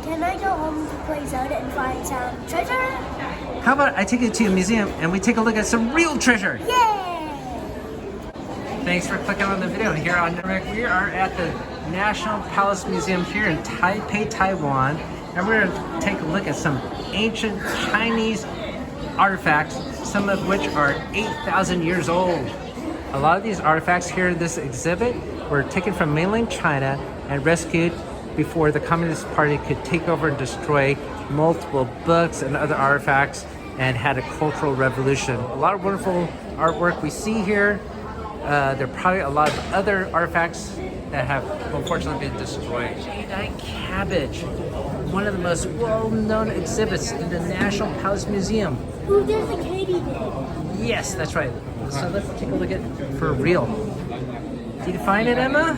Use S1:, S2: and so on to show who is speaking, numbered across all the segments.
S1: Can I go home to play Zelda and find some treasure?
S2: How about I take you to a museum and we take a look at some real treasure?
S1: Yay!
S2: Thanks for clicking on the video here on Rick. We are at the National Palace Museum here in Taipei, Taiwan, and we're going to take a look at some ancient Chinese artifacts, some of which are 8,000 years old. A lot of these artifacts here in this exhibit were taken from mainland China and rescued before the Communist Party could take over and destroy multiple books and other artifacts and had a cultural revolution. A lot of wonderful artwork we see here. There are probably a lot of other artifacts that have unfortunately been destroyed. Jadeite cabbage, one of the most well-known exhibits in the National Palace Museum.
S1: Ooh, there's a katydid.
S2: Yes, that's right. So let's take a look at it for real. Did you find it, Emma?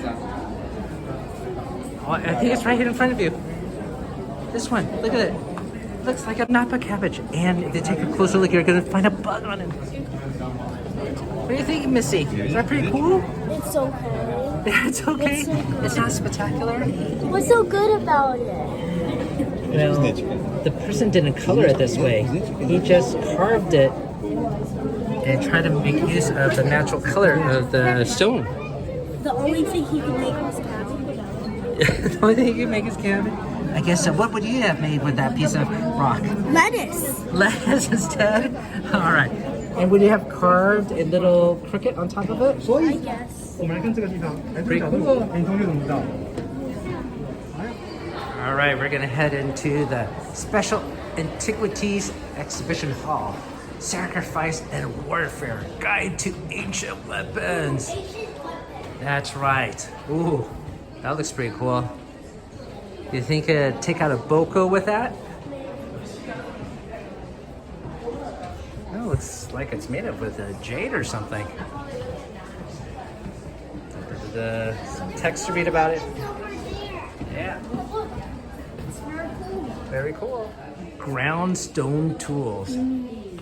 S2: Oh, I think it's right here in front of you. This one, look at it. Looks like a Napa cabbage. And if you take a closer look, you're gonna find a bug on it. What do you think, Missy? Is that pretty cool?
S1: It's so cool.
S2: It's okay.
S1: It's so cool.
S2: It's not spectacular.
S1: What's so good about it?
S2: Well, the person didn't color it this way. He just carved it and tried to make use of the natural color of the stone.
S1: The only thing he could make was cabbage.
S2: The only thing you can make is cabbage. I guess so. What would you have made with that piece of rock?
S1: Lettuce.
S2: Lettuce instead? All right. And would you have carved a little cricket on top of it?
S1: I guess.
S2: Pretty cool. All right, we're going to head into the Special Antiquities Exhibition Hall. Sacrifice and Warfare, Guide to Ancient Weapons. That's right. Ooh, that looks pretty cool. You think take out a boko with that? Oh, looks like it's made of with a jade or something. The some text to read about it. Yeah. Very cool. Ground stone tools.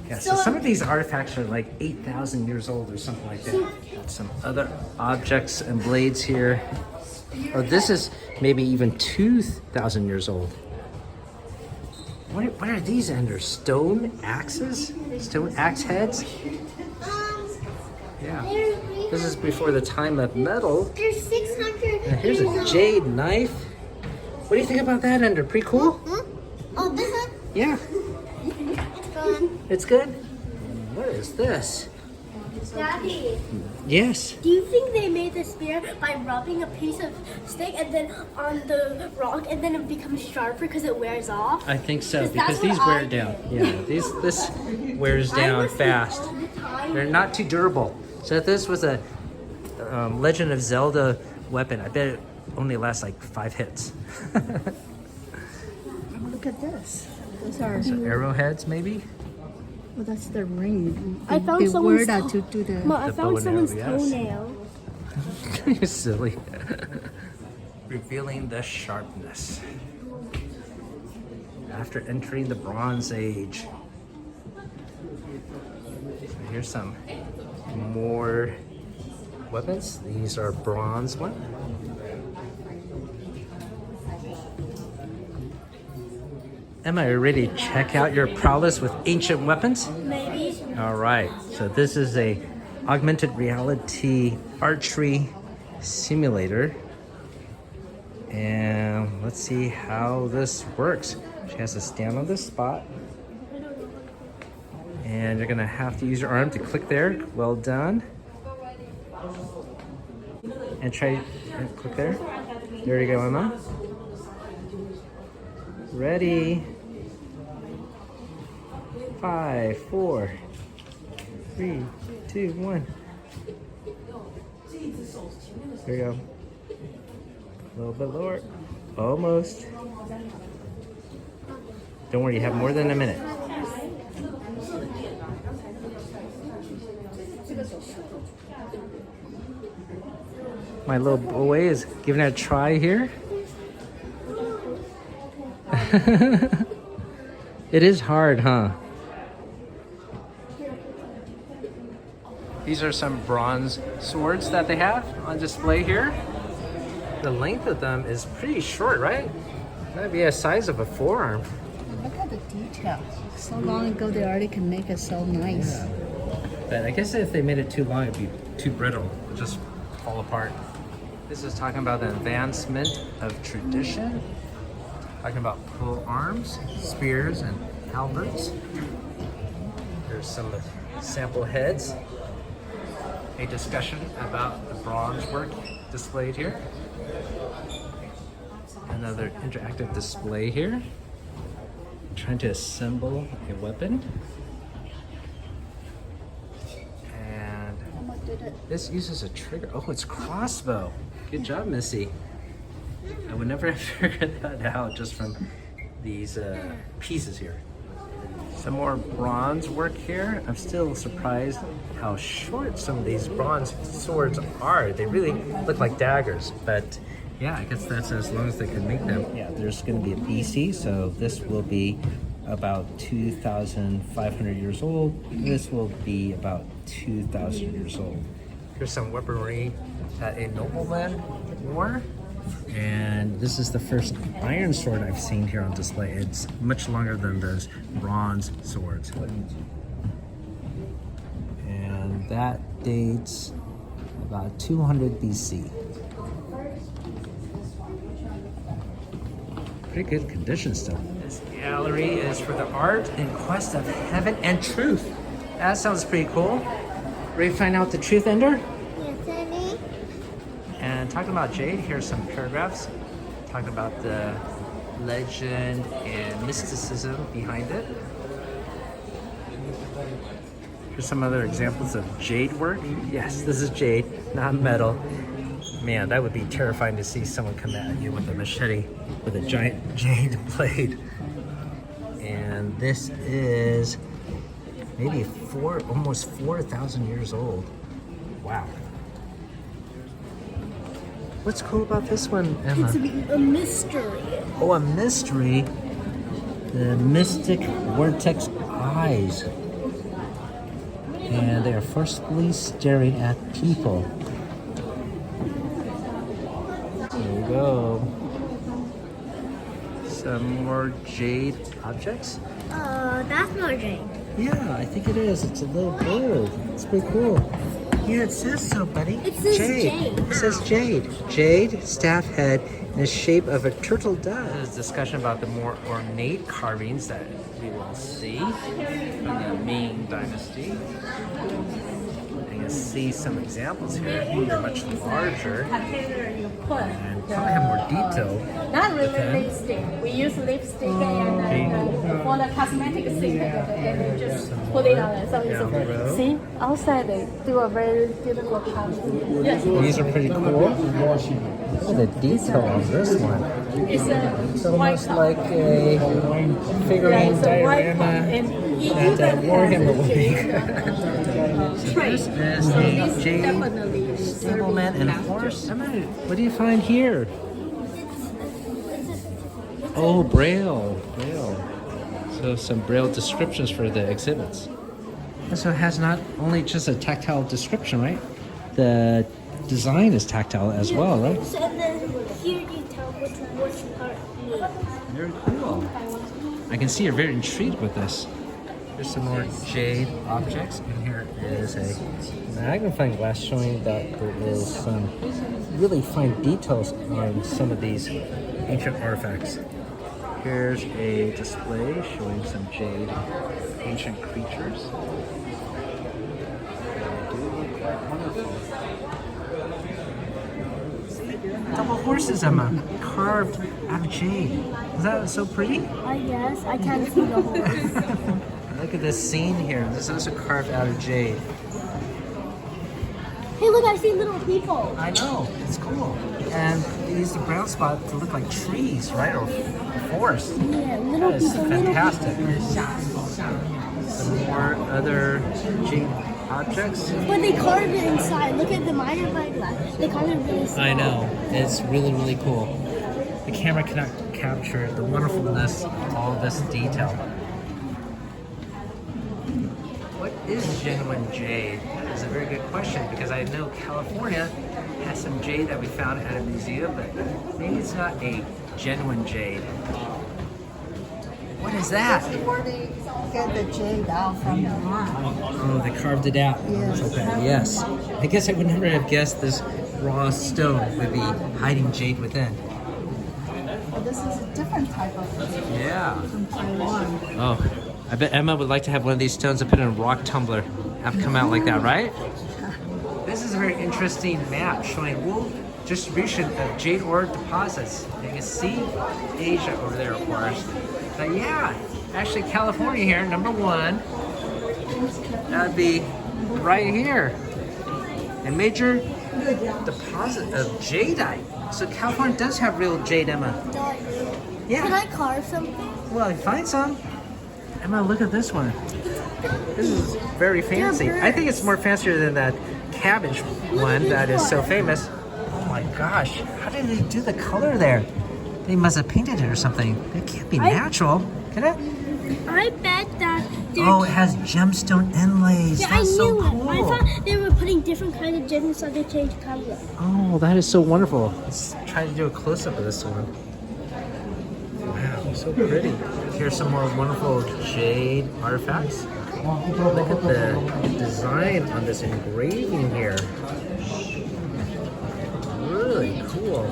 S2: Yeah, so some of these artifacts are like 8,000 years old or something like that. Got some other objects and blades here. Oh, this is maybe even 2,000 years old. What are these under? Stone axes? Stone axe heads? Yeah. This is before the time of metal.
S1: There's 600.
S2: And here's a jade knife. What do you think about that, Ender? Pretty cool?
S1: Oh, this one?
S2: Yeah. It's good? What is this?
S1: Daddy,
S2: Yes.
S1: do you think they made the spear by rubbing a piece of stick and then on the rock and then it becomes sharper because it wears off?
S2: I think so,
S1: 'Cause
S2: because
S1: that's
S2: these
S1: what
S2: wear
S1: I
S2: down.
S1: did.
S2: Yeah, this wears
S1: I
S2: down
S1: was
S2: fast.
S1: all the time.
S2: They're not too durable. So if this was a Legend of Zelda weapon, I bet it only lasts like 5 hits.
S3: Look at this. Those are,
S2: So arrowheads, maybe?
S3: well, that's the ring.
S1: I found
S3: they
S1: someone's
S3: wear that to do the.
S1: Mom, I
S2: The bow
S1: found
S2: and
S1: someone's
S2: arrow, yes.
S1: toenail.
S2: You're silly. Revealing the sharpness. After entering the Bronze Age. So here's some more weapons. These are bronze ones. Emma, are you ready to check out your prowess with ancient weapons?
S1: Maybe.
S2: All right, so this is a augmented reality archery simulator. And let's see how this works. She has to stand on this spot. And you're gonna have to use your arm to click there. Well done. And try and click there. There you go, Emma. Ready. 5, 4, 3, 2, 1. There you go. A little bit lower. Almost. Don't worry, you have more than a minute. My little boy is giving it a try here. It is hard, huh? These are some bronze swords that they have on display here. The length of them is pretty short, right? That'd be the size of a forearm.
S3: Look at the detail. So long ago, they already can make it so nice.
S2: Yeah. But I guess if they made it too long, it'd be too brittle. It'd just fall apart. This is talking about the advancement of tradition. Talking about pole arms, spears, and halberds. There's some sample heads. A discussion about the bronze work displayed here. Another interactive display here. Trying to assemble a weapon. And this uses a trigger. Oh, it's crossbow. Good job, Missy. I would never have figured that out just from these pieces here. Some more bronze work here. I'm still surprised how short some of these bronze swords are. They really look like daggers, but yeah, I guess that's as long as they can make them. Yeah, there's going to be a BC, so this will be about 2,500 years old. This will be about 2,000 years old. Here's some weaponry that a nobleman wore. And this is the first iron sword I've seen here on display. It's much longer than those bronze swords. And that dates about 200 BC. Pretty good condition still. This gallery is for the art in quest of heaven and truth. That sounds pretty cool. Ready to find out the truth, Ender?
S1: Yes, honey.
S2: And talking about jade, here's some paragraphs talking about the legend and mysticism behind it. Here's some other examples of jade work. Yes, this is jade, not metal. Man, that would be terrifying to see someone come at you with a machete with a giant jade blade. And this is maybe almost 4,000 years old. Wow. What's cool about this one, Emma?
S1: It's a mystery.
S2: Oh, a mystery. The mystic vortex eyes. And they are forcefully staring at people. There we go. Some more jade objects.
S1: That's not jade.
S2: Yeah, I think it is. It's a little bird. It's pretty cool. Yeah, it says so, buddy.
S1: It says jade.
S2: It says jade. Jade, staff head, in the shape of a turtle dove. There's discussion about the more ornate carvings that we will see from the Ming Dynasty. You can see some examples here. They're much larger and probably have more detail.
S4: Not really lipstick. We use lipstick and for the cosmetic stick, then you just put it on it. So it's see outside they do a very beautiful carving. Yes.
S2: These are pretty cool. Look at the detail on this one.
S4: It's
S2: almost like a figurine diorama that Warhammer will be. So this is a jade stableman and horse. What do you find here? Oh, Braille. So some Braille descriptions for the exhibits. And so it has not only just a tactile description, right? The design is tactile as well, right?
S1: So then here you tell which part means.
S2: Very cool. I can see you're very intrigued with this. There's some more jade objects, and here is a magnifying glass showing that there is some really fine details on some of these ancient artifacts. Here's a display showing some jade ancient creatures. They do look quite wonderful. Double horses, Emma, carved out of jade. Is that so pretty?
S1: Yes, I can't see the horse.
S2: Look at this scene here. This is also carved out of jade.
S1: Hey, look, I see little people.
S2: I know, it's cool. And they used the brown spot to look like trees, right? Or forest.
S1: Yeah, little
S2: That is
S1: people.
S2: fantastic. Some more other jade objects.
S1: But they carved it inside. Look at the magnifying glass. They carved it really small.
S2: I know, it's really, really cool. The camera cannot capture the wonderfulness of all of this detail. What is genuine jade? That is a very good question because I know California has some jade that we found at a museum, but maybe it's not a genuine jade. What is that?
S3: Where they get the jade out from the rock.
S2: Oh, they carved it out.
S3: Yes.
S2: Okay, yes. I guess I would never have guessed this raw stone would be hiding jade within.
S3: But this is a different type of jade
S2: Yeah.
S3: from Taiwan.
S2: Oh, I bet Emma would like to have one of these stones and put it in a rock tumbler. Have come out like that, right? This is a very interesting map showing world distribution of jade ore deposits. You can see Asia over there, of course. But yeah, actually California here, number 1. That'd be right here. A major deposit of jadeite. So California does have real jade, Emma. Yeah.
S1: Can I carve something?
S2: Well, find some. Emma, look at this one. This is very fancy. I think it's more fancier than that cabbage one that is so famous. Oh my gosh, how did they do the color there? They must have painted it or something. It can't be natural, can it?
S1: I bet that.
S2: Oh, it has gemstone inlays.
S1: Yeah,
S2: That's
S1: I
S2: so
S1: knew
S2: cool.
S1: it. I thought they were putting different kinds of gems so they change color.
S2: Oh, that is so wonderful. Let's try to do a close-up of this one. Wow, so pretty. Here's some more wonderful jade artifacts. Look at the design on this engraving here. Really cool.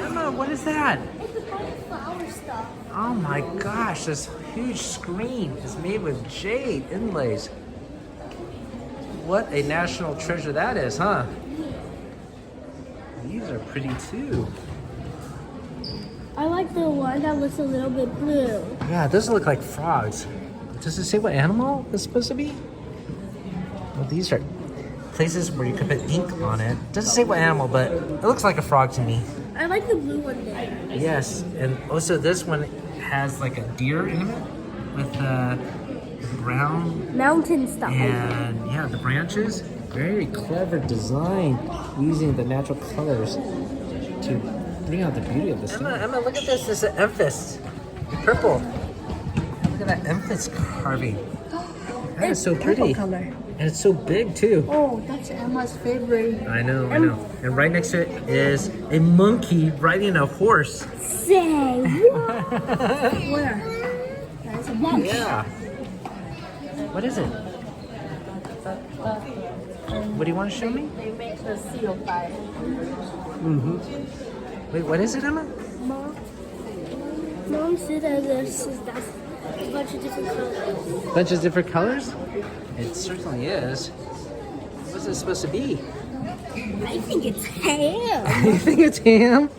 S2: Emma, what is that?
S1: It's a bunch of flower stuff.
S2: Oh my gosh, this huge screen is made with jade inlays. What a national treasure that is, huh? These are pretty too.
S1: I like the one that looks a little bit blue.
S2: Yeah, those look like frogs. Does it say what animal it's supposed to be? Well, these are places where you can put ink on it. Doesn't say what animal, but it looks like a frog to me.
S1: I like the blue one there.
S2: Yes, and also this one has like a deer in it with brown
S1: Mountain stuff.
S2: and yeah, the branches. Very clever design using the natural colors to bring out the beauty of this. Emma, look at this. This is an amethyst. Purple. Look at that amethyst carving. That is so pretty.
S3: Color.
S2: And it's so big too.
S3: Oh, that's Emma's favorite.
S2: I know. And right next to it is a monkey riding a horse.
S1: Say
S3: Where? That's a monk.
S2: Yeah. What is it? What do you want to show me?
S4: They make the seal by.
S2: Wait, what is it, Emma?
S1: Mom said that that's a bunch of different colors.
S2: Bunch of different colors? It certainly is. What's it supposed to be?
S1: I think it's ham.
S2: You think it's ham?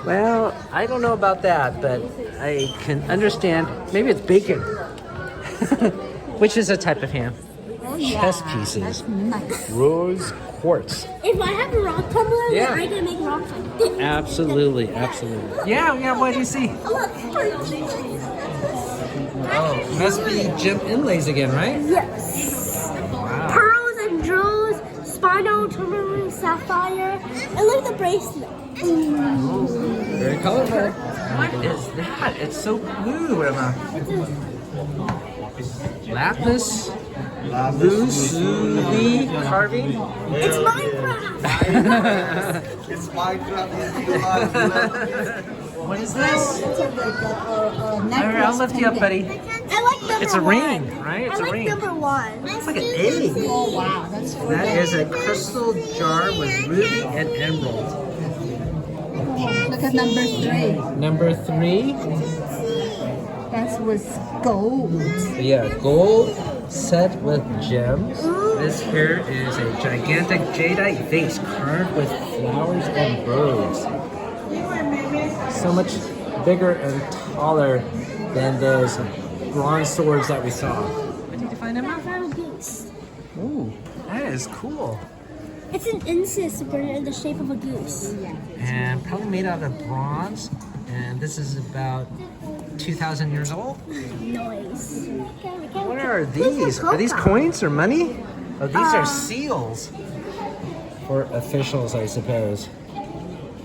S2: Well, I don't know about that, but I can understand. Maybe it's bacon. Which is a type of ham. Chess pieces.
S3: Nice.
S2: Rose quartz.
S1: If I have a rock tumbler,
S2: Yeah.
S1: then I can make rock tumbler.
S2: Absolutely. Yeah, what do you see?
S1: Look.
S2: Oh, must be gem inlays again, right?
S1: Yes.
S2: Wow.
S1: Pearls and jewels, spinal, tourmaline, sapphire, and look at the bracelet.
S2: Very colorful. What is that? It's so blue, Emma. Lapis lazuli carving.
S1: It's Minecraft.
S5: It's Minecraft.
S2: What is this?
S3: It's like
S2: I'll lift you up, buddy.
S1: I like number
S2: It's a
S1: one.
S2: ring, right? It's
S1: I
S2: a
S1: like
S2: ring.
S1: number one.
S2: It's like an egg.
S3: Oh wow, that's
S2: That is a crystal jar with ruby and emerald.
S3: Look at number 3.
S2: Number 3.
S3: That's with gold.
S2: Yeah, gold set with gems. This here is a gigantic jadeite vase carved with flowers and birds. So much bigger and taller than those bronze swords that we saw. What did you find, Emma?
S1: I found a goose.
S2: Ooh, that is cool.
S1: It's an incense burner in the shape of a goose.
S2: And probably made out of bronze. And this is about 2,000 years old.
S1: Noise.
S2: What are these? Are these coins or money? Oh, these are seals. For officials, I suppose.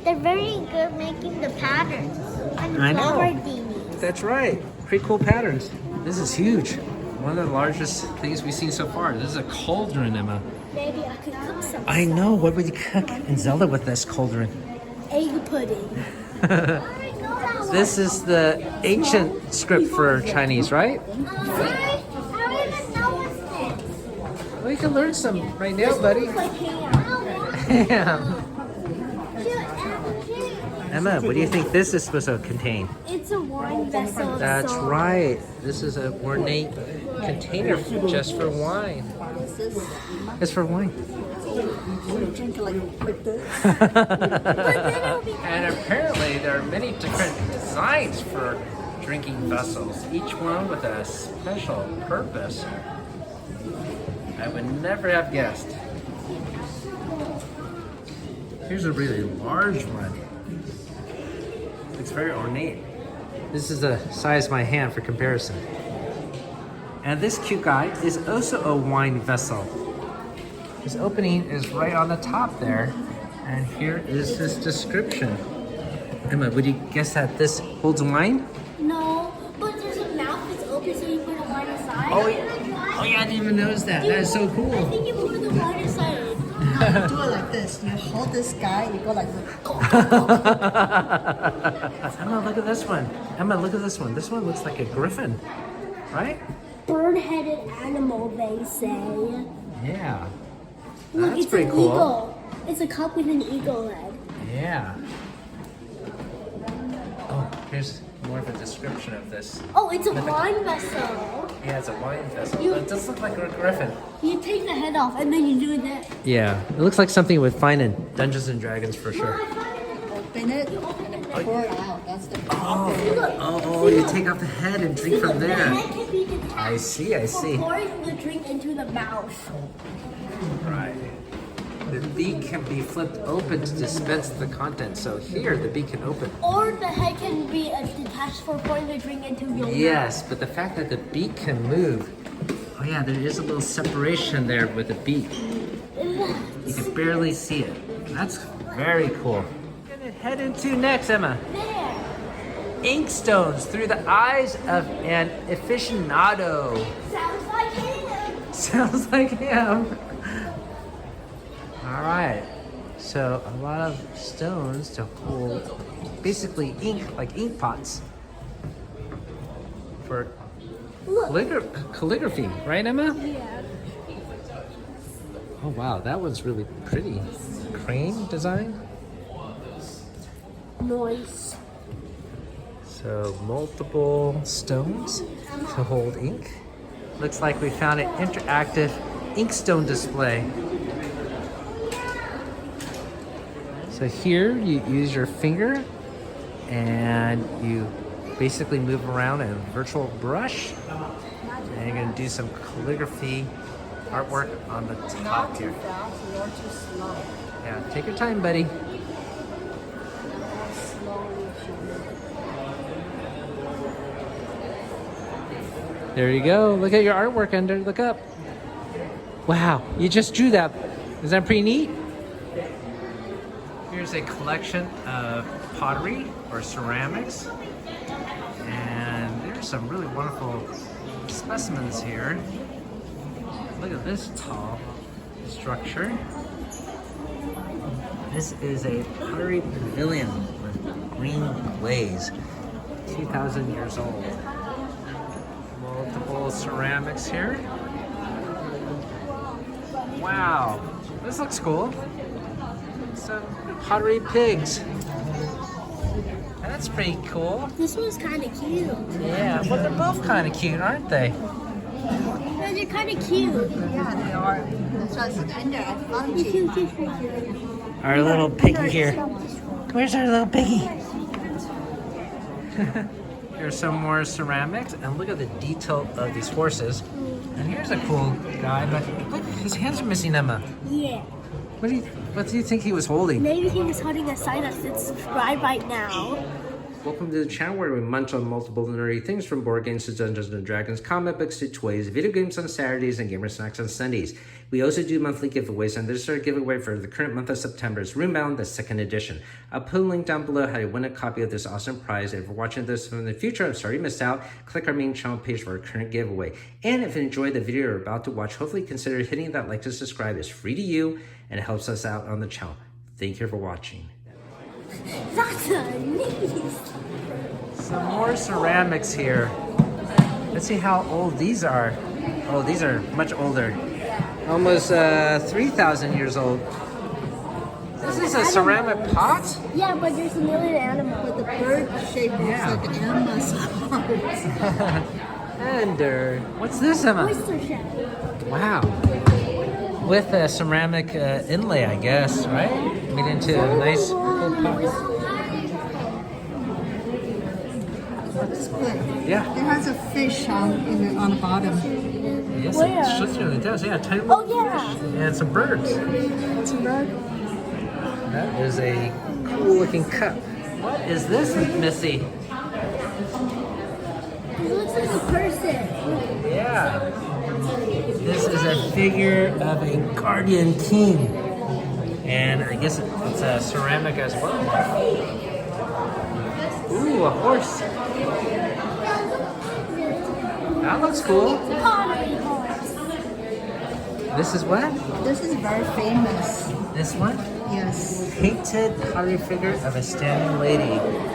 S1: They're very good making the patterns. And
S2: I know.
S1: flower thingies.
S2: That's right. Pretty cool patterns. This is huge. One of the largest things we've seen so far. This is a cauldron, Emma.
S1: Maybe I could cook some.
S2: I know. What would you cook in Zelda with this cauldron?
S1: Egg pudding.
S2: This is the ancient script for Chinese, right?
S1: I don't even know what's this.
S2: Well, you can learn some right now, buddy.
S1: Like
S2: Yeah. Emma, what do you think this is supposed to contain?
S1: it's a wine vessel.
S2: That's
S1: so-
S2: right. This is an ornate container just for wine.
S3: This is
S2: It's for wine.
S3: you drink like this.
S2: And apparently there are many different designs for drinking vessels, each one with a special purpose. I would never have guessed. Here's a really large one. It's very ornate. This is the size of my hand for comparison. And this cute guy is also a wine vessel. His opening is right on the top there. And here is his description. Emma, would you guess that this holds wine?
S1: No, but there's a mouth that's open so you put the wine aside.
S2: Oh yeah, I didn't even notice that. That is so
S1: I
S2: cool.
S1: think you put the wine aside.
S3: You do it like this. You hold this guy, you go like this.
S2: Emma, look at this one. Emma, look at this one. This one looks like a griffin, right?
S1: Bird-headed animal, they say.
S2: Yeah.
S1: Look,
S2: That's
S1: it's
S2: pretty
S1: an
S2: cool.
S1: eagle. It's a cup with an eagle head.
S2: Yeah. Oh, here's more of a description of this.
S1: Oh, it's a wine vessel.
S2: Yeah, it's a wine vessel.
S1: You-
S2: It does look like a griffin.
S1: You take the head off and then you do that.
S2: Yeah, it looks like something you would find in Dungeons and Dragons for sure.
S3: Open it and then pour it out. That's the
S2: Oh, you take off the head and drink from
S1: The
S2: there.
S1: head can be detached
S2: I see.
S1: for pouring the drink into the mouth.
S2: Right. The beak can be flipped open to dispense the content. So here, the beak can open.
S1: Or the head can be detached for pouring the drink into your
S2: Yes, but the fact that the beak can move. Oh yeah, there is a little separation there with the beak. You can barely see it. That's very cool. What are we gonna head into next, Emma?
S1: mouth. There.
S2: Inkstones through the eyes of an aficionado.
S1: Sounds like him.
S2: Sounds like him. All right. So a lot of stones to hold basically ink, like ink pots for calligraphy, right, Emma?
S1: Yeah.
S2: Oh wow, that one's really pretty. Crane design.
S1: Noise.
S2: So multiple stones to hold ink. Looks like we found an interactive inkstone display. So here you use your finger and you basically move around in a virtual brush. And you're gonna do some calligraphy artwork on the top here. Yeah, take your time, buddy. There you go. Look at your artwork under. Look up. Wow, you just drew that. Is that pretty neat? Here's a collection of pottery or ceramics. And there's some really wonderful specimens here. Look at this tall structure. This is a pottery pavilion with green glaze, 2,000 years old. Multiple ceramics here. Wow, this looks cool. Some pottery pigs. That's pretty cool.
S1: This one's kind of cute.
S2: Yeah, well, they're both kind of cute, aren't they?
S1: No, they're kind of cute.
S3: Yeah, they are. That's why it's tender. I found it.
S2: Our little piggy here. Where's our little piggy? Here's some more ceramics, and look at the detail of these horses. And here's a cool guy, but look, his hands are missing, Emma.
S1: Yeah.
S2: What do you think he was holding?
S1: Maybe he was holding a sign that said subscribe right now.
S2: Welcome to the channel where we munch on multiple nerdy things from board games to Dungeons and Dragons, comic books to toys, video games on Saturdays, and gamer snacks on Sundays. We also do monthly giveaways, and there's our giveaway for the current month of September is Runebound, the 2nd edition. I'll put a link down below how to win a copy of this awesome prize. And if you're watching this from the future, I'm sorry you missed out, click our main channel page for our current giveaway. And if you enjoyed the video you're about to watch, hopefully consider hitting that like to subscribe. It's free to you, and it helps us out on the channel. Thank you for watching.
S1: That's a nice.
S2: Some more ceramics here. Let's see how old these are. Oh, these are much older. Almost 3,000 years old. This is a ceramic pot?
S1: Yeah, but there's a million animals.
S3: But the bird shape looks
S2: Yeah.
S3: like Emma's heart.
S2: And what's this, Emma?
S1: Oyster shell.
S2: Wow. With a ceramic inlay, I guess, right? Made into a nice full pot.
S3: Looks good.
S2: Yeah.
S3: It has a fish on the bottom.
S2: Yes,
S1: Where?
S2: it certainly does. Yeah, tiny
S1: Oh,
S2: little
S1: yeah.
S2: fish. And some birds.
S3: It's a bird.
S2: That is a cool looking cup. What is this, Missy?
S1: It looks like a person.
S2: Yeah. This is a figure of a guardian king. And I guess it's a ceramic as well. Ooh, a horse. That looks cool.
S1: Pottery horse.
S2: This is what?
S3: This is very famous.
S2: This one?
S3: Yes.
S2: Painted pottery figure of a standing lady.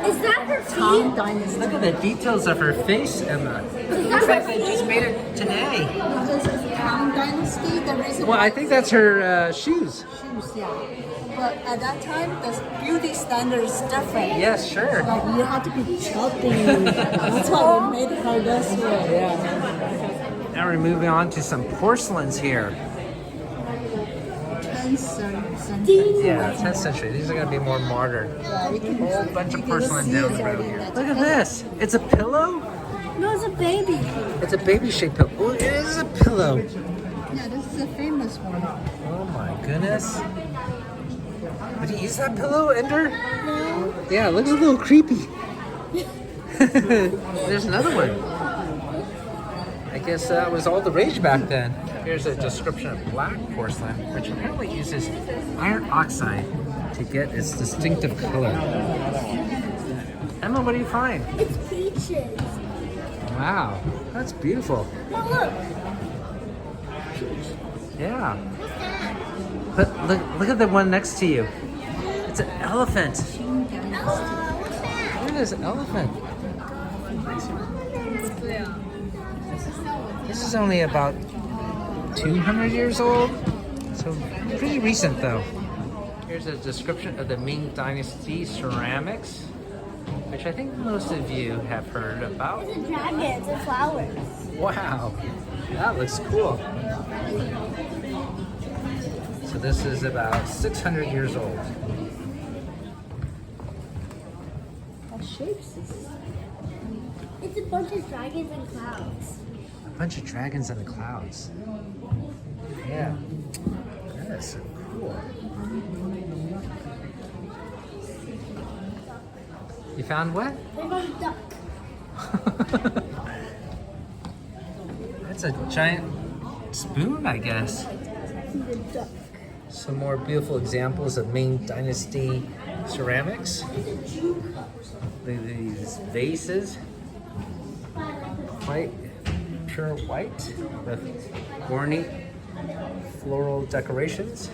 S1: Is that her
S3: Tang
S1: feet?
S3: Dynasty.
S2: Look at the details of her face, Emma.
S1: Is
S2: Looks
S1: that
S2: like
S1: her
S2: they just
S1: feet?
S2: made it today.
S3: This is Tang Dynasty. The reason
S2: Well,
S3: why
S2: I think that's her shoes.
S3: shoes, yeah. But at that time, the beauty standard is different.
S2: Yes, sure.
S3: Like you have to be chubby. That's why we made her this way.
S2: Now we're moving on to some porcelains here.
S3: 10th century.
S2: Yeah, 10th century. These are going to be more modern.
S3: Yeah, you can,
S2: Whole bunch of
S3: you can
S2: porcelain
S3: see
S2: down
S3: it's
S2: the road
S3: already
S2: here.
S3: that
S2: Look at
S3: color.
S2: this. It's a pillow?
S1: No, it's a baby.
S2: It's a baby-shaped pillow. Oh, it is a pillow.
S3: Yeah, this is a famous one.
S2: Oh my goodness. Would you use that pillow, Ender?
S1: No.
S2: Yeah, it looks a little creepy. There's another one. I guess that was all the rage back then. Here's a description of black porcelain, which apparently uses iron oxide to get its distinctive color. Emma, what do you find?
S1: It's peaches.
S2: Wow, that's beautiful.
S1: No, look.
S2: Yeah. But look at the one next to you. It's an elephant.
S1: What's that?
S2: Look at this elephant. This is only about 200 years old, so pretty recent though. Here's a description of the Ming Dynasty ceramics, which I think most of you have heard about.
S1: It's a dragon. It's a flowers.
S2: Wow, that looks cool. So this is about 600 years old.
S3: What shapes is this?
S1: It's a bunch of dragons and clouds.
S2: A bunch of dragons in the clouds. Yeah, that is so cool. You found what?
S1: They're going duck.
S2: That's a giant spoon, I guess.
S1: The duck.
S2: Some more beautiful examples of Ming Dynasty ceramics. These vases, quite pure white with ornate floral decorations.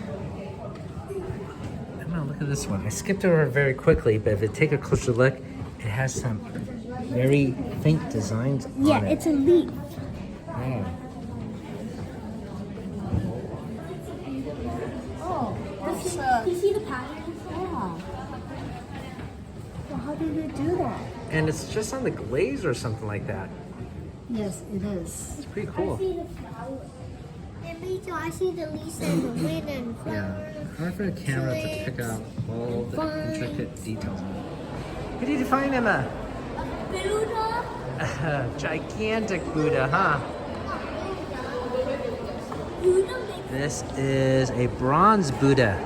S2: I'm gonna look at this one. I skipped over it very quickly, but if you take a closer look, it has some very faint designs
S1: Yeah,
S2: on it.
S1: it's a leaf.
S2: Yeah.
S3: Oh,
S1: Do you see the pattern?
S3: yeah.
S1: Well, how did they do that?
S2: And it's just on the glaze or something like that.
S3: Yes, it is.
S2: It's pretty cool.
S1: I see the flower. And me too. I see the leaves and the wind and
S2: Yeah,
S1: flowers.
S2: hard for the camera to pick up all the intricate details. What did you find, Emma?
S1: Buddha.
S2: Gigantic Buddha, huh?
S1: Buddha makes
S2: This is a bronze Buddha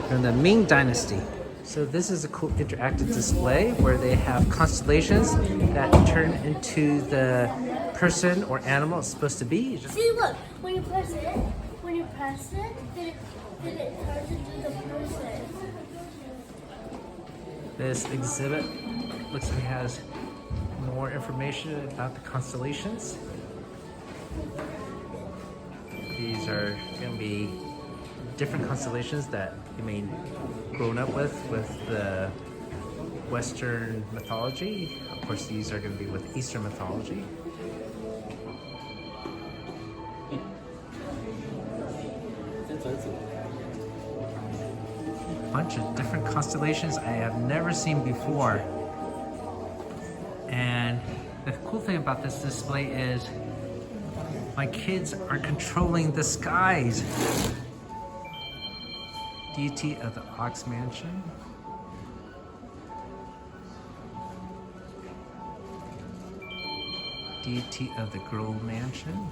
S2: from the Ming Dynasty. So this is a cool interactive display where they have constellations that turn into the person or animal it's supposed to be.
S1: See, look. When you press it, then it turns into the person.
S2: This exhibit looks like it has more information about the constellations. These are going to be different constellations that you may grown up with the Western mythology. Of course, these are going to be with Eastern mythology. A bunch of different constellations I have never seen before. And the cool thing about this display is my kids are controlling the skies. Deity of the Ox Mansion. Deity of the Girl Mansion.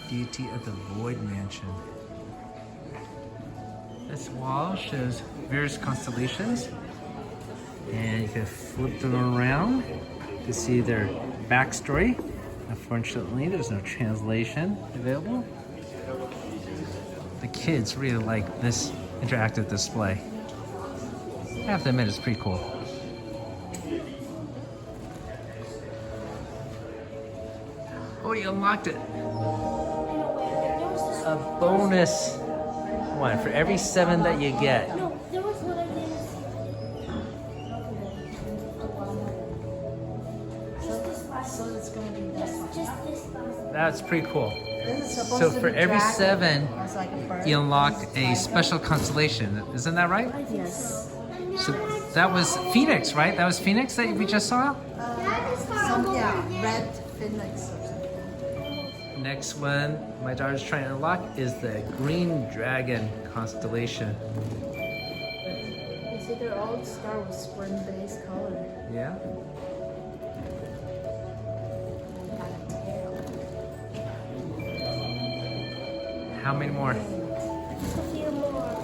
S2: Deity of the Void Mansion. This wall shows various constellations, and you can flip them around to see their backstory. Unfortunately, there's no translation available. The kids really like this interactive display. I have to admit, it's pretty cool. Oh, you unlocked it. A bonus one for every 7 that you get.
S1: No, there was one I didn't.
S3: So it's gonna be this one.
S1: Just this one.
S2: That's pretty cool.
S3: This is supposed
S2: So
S3: to
S2: for
S3: be
S2: every
S3: dragon.
S2: 7,
S3: It's like a bird.
S2: you unlock
S3: This is
S2: a
S3: tiger.
S2: special constellation. Isn't that right?
S3: Yes.
S2: So that was Phoenix, right? That was Phoenix that we just saw?
S3: Red phoenix or something.
S2: Next one my daughter's trying to unlock is the Green Dragon constellation.
S3: You see, they're all start with spring-based color.
S2: Yeah. How many more?
S1: Just a few more.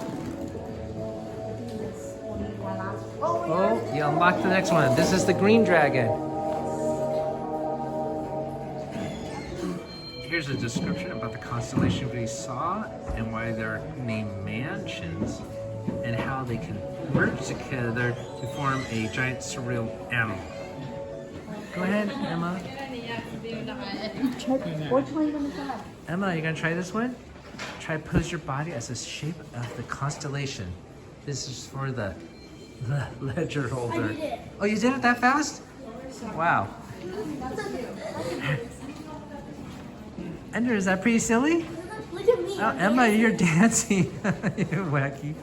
S2: Oh, you unlocked the next one. This is the Green Dragon. Here's a description about the constellation we saw and why they're named mansions and how they can merge together to form a giant surreal animal. Go ahead, Emma.
S3: Which one you gonna try?
S2: Emma, you gonna try this one? Try pose your body as the shape of the constellation. This is for the ledger holder.
S1: I did it.
S2: Oh, you did it that fast? Wow. Ender, is that pretty silly?
S1: Look at me.
S2: Oh, Emma, you're dancing. You're wacky.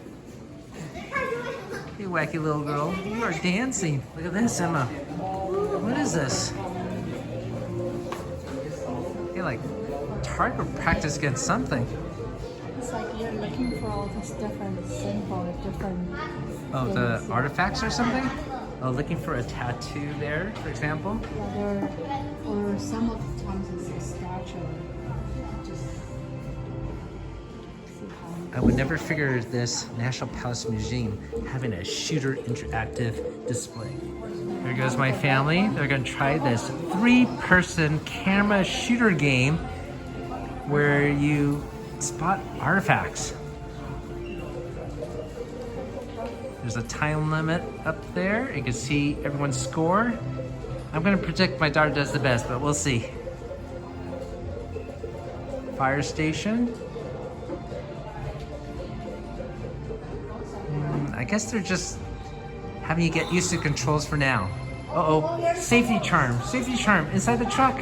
S2: You wacky little girl. You are dancing. Look at this, Emma. What is this? You're like target practice against something.
S3: It's like you're looking for all these different symbols, different.
S2: Oh, the
S3: things.
S2: artifacts or something? Oh, looking for a tattoo there, for example?
S3: Yeah, or some of the times it's a statue. Just see how.
S2: I would never figure this National Palace Museum having a shooter interactive display. Here goes my family. They're gonna try this 3-person camera shooter game where you spot artifacts. There's a time limit up there. You can see everyone's score. I'm gonna predict my daughter does the best, but we'll see. Fire station. I guess they're just having you get used to controls for now. Uh-oh, safety charm inside the truck.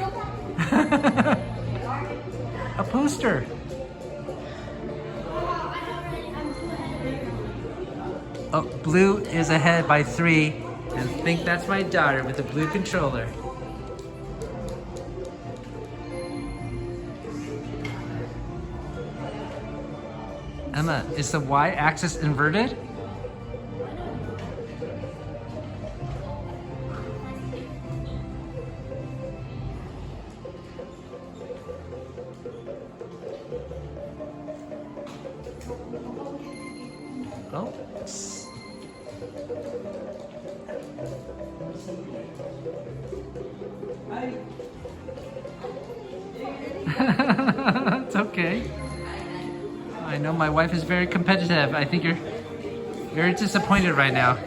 S2: A poster. Oh, blue is ahead by 3. And I think that's my daughter with the blue controller. Emma, is the y-axis inverted? Oh. It's okay. I know my wife is very competitive. I think you're very disappointed right now.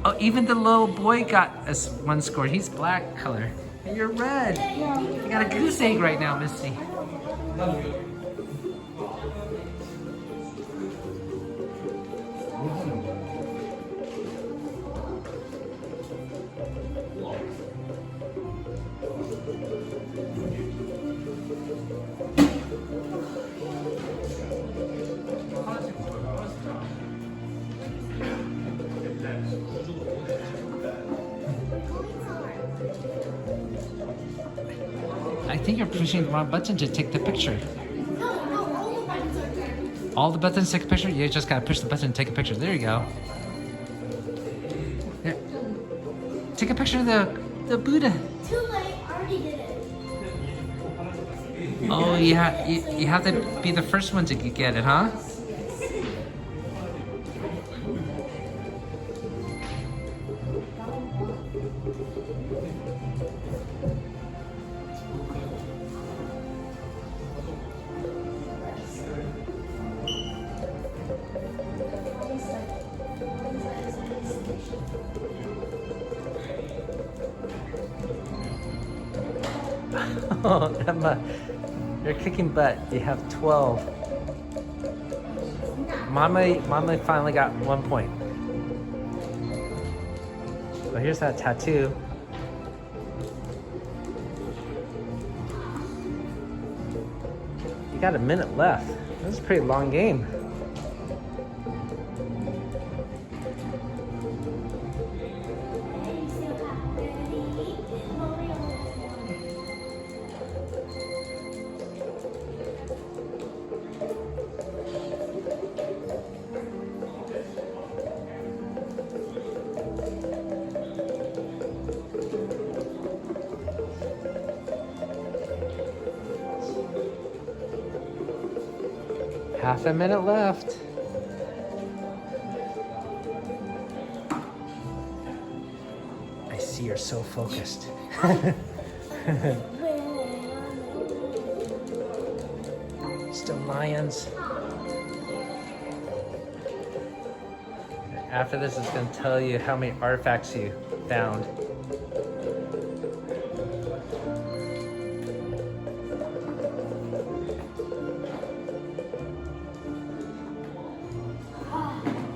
S2: Oh, even the little boy got us 1 score. He's black color. And you're red. You got a goose egg right now, Misty. think you're pushing the wrong button to take the picture.
S1: No, all the buttons are there.
S2: All the buttons take a picture? You just gotta push the button and take a picture. There you go. Yeah. Take a picture of the Buddha.
S1: Too late, I already did it.
S2: Oh yeah, you have to be the first one to get it, huh? Oh, Emma, you're kicking butt. You have 12. Mama finally got 1 point. Well, here's that tattoo. You got a minute left. This is a pretty long game. Half a minute left. I see you're so focused. Still lions. After this, it's going to tell you how many artifacts you found.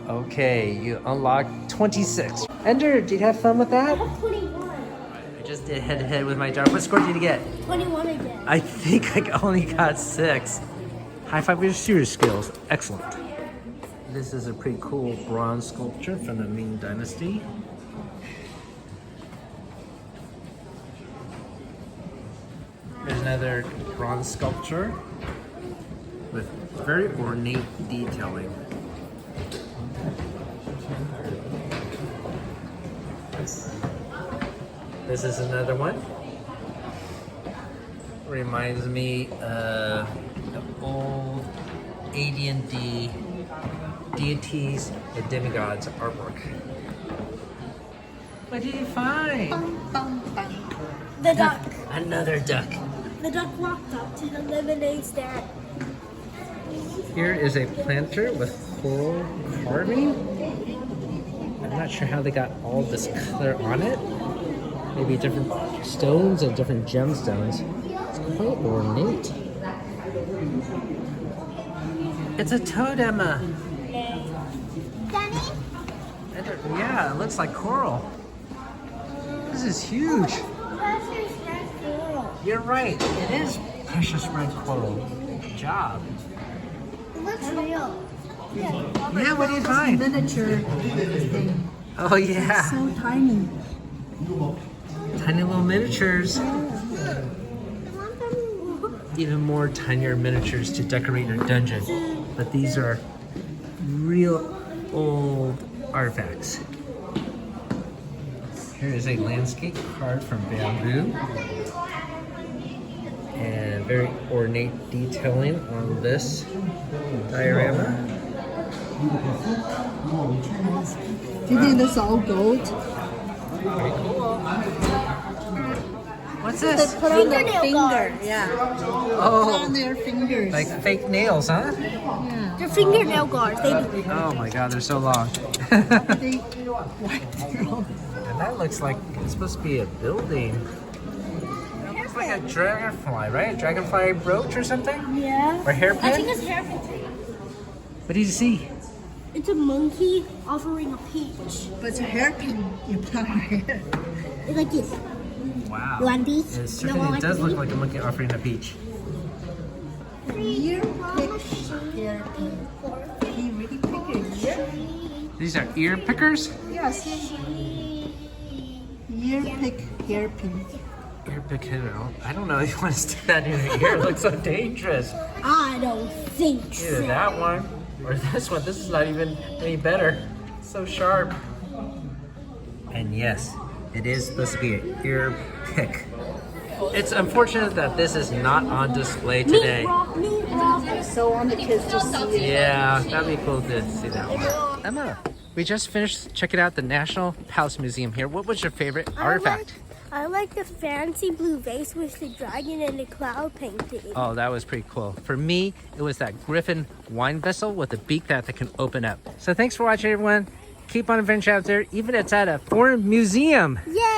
S2: Okay, you unlocked 26. Ender, did you have fun with
S1: I
S2: that?
S1: have 21.
S2: I just did head-to-head with my jar. What score did you get?
S1: 21 again.
S2: I think I only got 6. High five with your serious skills. Excellent. This is a pretty cool bronze sculpture from the Ming Dynasty. There's another bronze sculpture with very ornate detailing. This is another one. Reminds me of the old AD&D deities and demigods artwork. What did you find?
S1: The duck.
S2: Another duck.
S1: The duck walked up to the lemonade stand.
S2: Here is a planter with coral carving. I'm not sure how they got all this color on it. Maybe different stones and different gemstones. It's quite ornate. It's a toad, Emma.
S1: Danny?
S2: Yeah, it looks like coral. This is huge.
S1: Precious red coral.
S2: You're right. It is precious red coral. Good job.
S1: It looks real.
S2: Yeah, what do you find?
S3: Miniature thing.
S2: Oh, yeah.
S3: So tiny.
S2: Tiny little miniatures. Even more tinier miniatures to decorate your dungeon. But these are real old artifacts. Here is a landscape carved from bamboo. And very ornate detailing on this diorama.
S3: Do you think that's all gold?
S2: Very cool. What's this?
S3: Put on their
S1: Fingernail
S3: finger.
S1: guards.
S3: Yeah. Put
S2: Oh,
S3: on their fingers.
S2: like fake nails, huh?
S3: Yeah.
S1: They're fingernail guards. They do.
S2: Oh my god, they're so long.
S3: They wipe their own.
S2: And that looks like it's supposed to be a building. That looks like a dragonfly, right? A dragonfly brooch or something?
S1: Yeah.
S2: Or hairpin?
S1: I think it's hairpin.
S2: What did you see?
S1: It's a monkey offering a peach.
S3: But it's a hairpin you put on your hair.
S1: It's like this.
S2: Wow.
S1: You want these?
S2: It
S1: You
S2: certainly
S1: want
S2: does
S1: these?
S2: look like a monkey offering a peach.
S3: Ear pick hairpin. Can you really pick your ear?
S2: These are ear pickers?
S3: Yes. Ear pick hairpin.
S2: ear pick. I don't know if you want to stick that in your ear. It looks so dangerous.
S1: I don't think
S2: Either that one or this one. This is not even any better. It's so sharp. And yes, it is supposed to be an ear pick. It's unfortunate that this is not on display today.
S3: So want the kids to see it.
S2: Yeah, that'd be cool to see that one. Emma, we just finished checking out the National Palace Museum here. What was your favorite artifact?
S1: I like the fancy blue vase with the dragon and the cloud painting.
S2: Oh, that was pretty cool. For me, it was that griffin wine vessel with a beak that can open up. So thanks for watching, everyone. Keep on adventure out there, even if it's at a foreign museum.
S1: Yeah.